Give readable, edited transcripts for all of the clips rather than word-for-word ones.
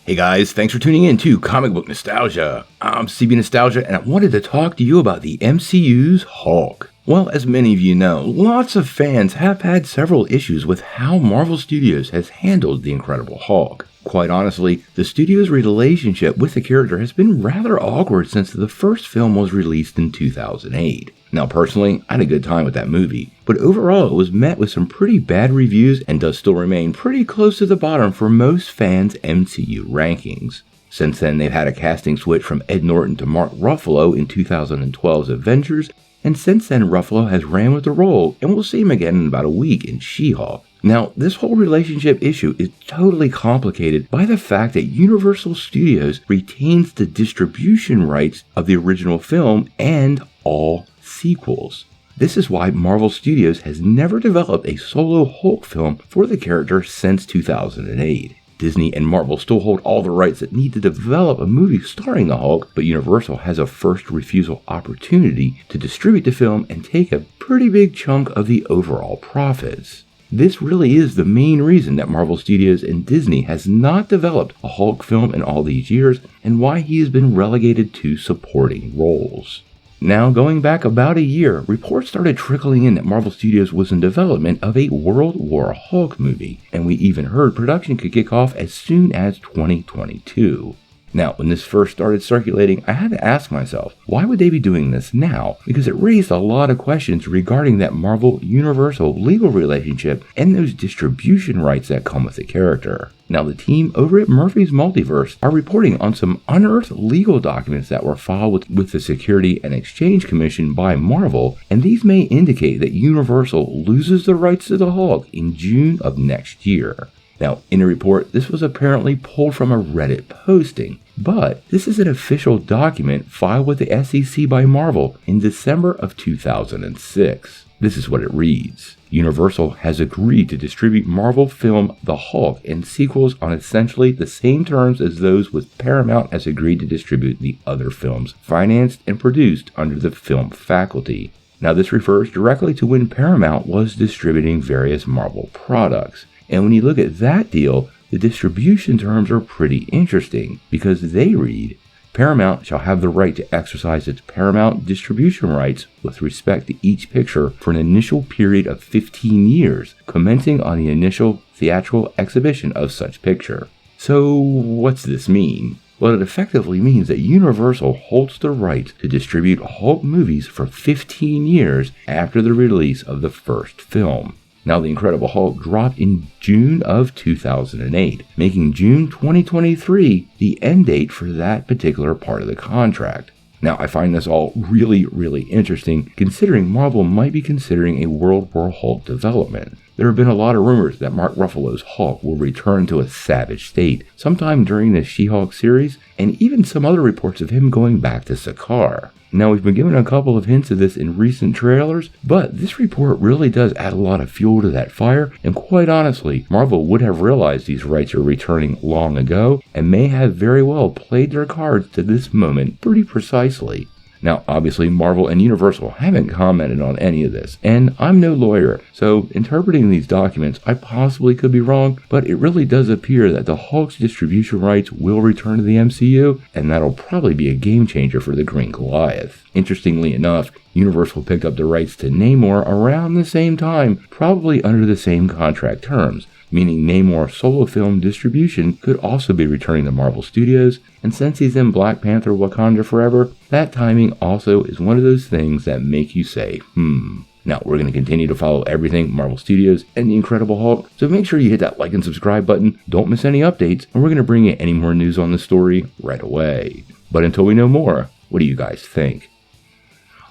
Hey guys, thanks for tuning in to Comic Book Nostalgia. I'm CB Nostalgia and I wanted to talk to you about the MCU's Hulk. Well, as many of you know, lots of fans have had several issues with how Marvel Studios has handled the Incredible Hulk. Quite honestly, the studio's relationship with the character has been rather awkward since the first film was released in 2008. Now personally, I had a good time with that movie, but overall it was met with some pretty bad reviews and does still remain pretty close to the bottom for most fans' MCU rankings. Since then, they've had a casting switch from Ed Norton to Mark Ruffalo in 2012's Avengers, and since then Ruffalo has ran with the role, and we'll see him again in about a week in She-Hulk. Now, this whole relationship issue is totally complicated by the fact that Universal Studios retains the distribution rights of the original film and all sequels. This is why Marvel Studios has never developed a solo Hulk film for the character since 2008. Disney and Marvel still hold all the rights that need to develop a movie starring the Hulk, but Universal has a first refusal opportunity to distribute the film and take a pretty big chunk of the overall profits. This really is the main reason that Marvel Studios and Disney has not developed a Hulk film in all these years and why he has been relegated to supporting roles. Now, going back about a year, reports started trickling in that Marvel Studios was in development of a World War Hulk movie, and we even heard production could kick off as soon as 2022. Now, when this first started circulating, I had to ask myself, why would they be doing this now? Because it raised a lot of questions regarding that Marvel-Universal legal relationship and those distribution rights that come with the character. Now, the team over at Murphy's Multiverse are reporting on some unearthed legal documents that were filed with the Security and Exchange Commission by Marvel, and these may indicate that Universal loses the rights to the Hulk in June of next year. Now, in a report, this was apparently pulled from a Reddit posting, but this is an official document filed with the SEC by Marvel in December of 2006. This is what it reads. Universal has agreed to distribute Marvel film The Hulk and sequels on essentially the same terms as those with Paramount has agreed to distribute the other films financed and produced under the film faculty. Now, this refers directly to when Paramount was distributing various Marvel products. And when you look at that deal, the distribution terms are pretty interesting because they read, Paramount shall have the right to exercise its Paramount distribution rights with respect to each picture for an initial period of 15 years, commencing on the initial theatrical exhibition of such picture. So what's this mean? Well, it effectively means that Universal holds the right to distribute Hulk movies for 15 years after the release of the first film. Now, The Incredible Hulk dropped in June of 2008, making June 2023 the end date for that particular part of the contract. Now, I find this all really interesting, considering Marvel might be considering a World War Hulk development. There have been a lot of rumors that Mark Ruffalo's Hulk will return to a savage state sometime during the She-Hulk series, and even some other reports of him going back to Sakaar. Now, we've been given a couple of hints of this in recent trailers, but this report really does add a lot of fuel to that fire, and quite honestly, Marvel would have realized these rights are returning long ago, and may have very well played their cards to this moment pretty precisely. Now, obviously, Marvel and Universal haven't commented on any of this, and I'm no lawyer, so interpreting these documents, I possibly could be wrong, but it really does appear that the Hulk's distribution rights will return to the MCU, and that'll probably be a game changer for the Green Goliath. Interestingly enough, Universal picked up the rights to Namor around the same time, probably under the same contract terms, meaning Namor's solo film distribution could also be returning to Marvel Studios, and since he's in Black Panther Wakanda Forever, that timing also is one of those things that make you say, Now, we're going to continue to follow everything Marvel Studios and The Incredible Hulk, so make sure you hit that like and subscribe button, don't miss any updates, and we're going to bring you any more news on the story right away. But until we know more, what do you guys think?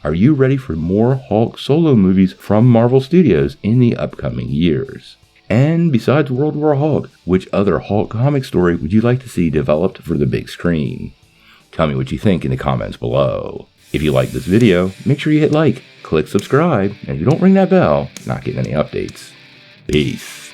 Are you ready for more Hulk solo movies from Marvel Studios in the upcoming years? And besides World War Hulk, which other Hulk comic story would you like to see developed for the big screen? Tell me what you think in the comments below. If you like this video, make sure you hit like, click subscribe, and if you don't ring that bell, not getting any updates. Peace.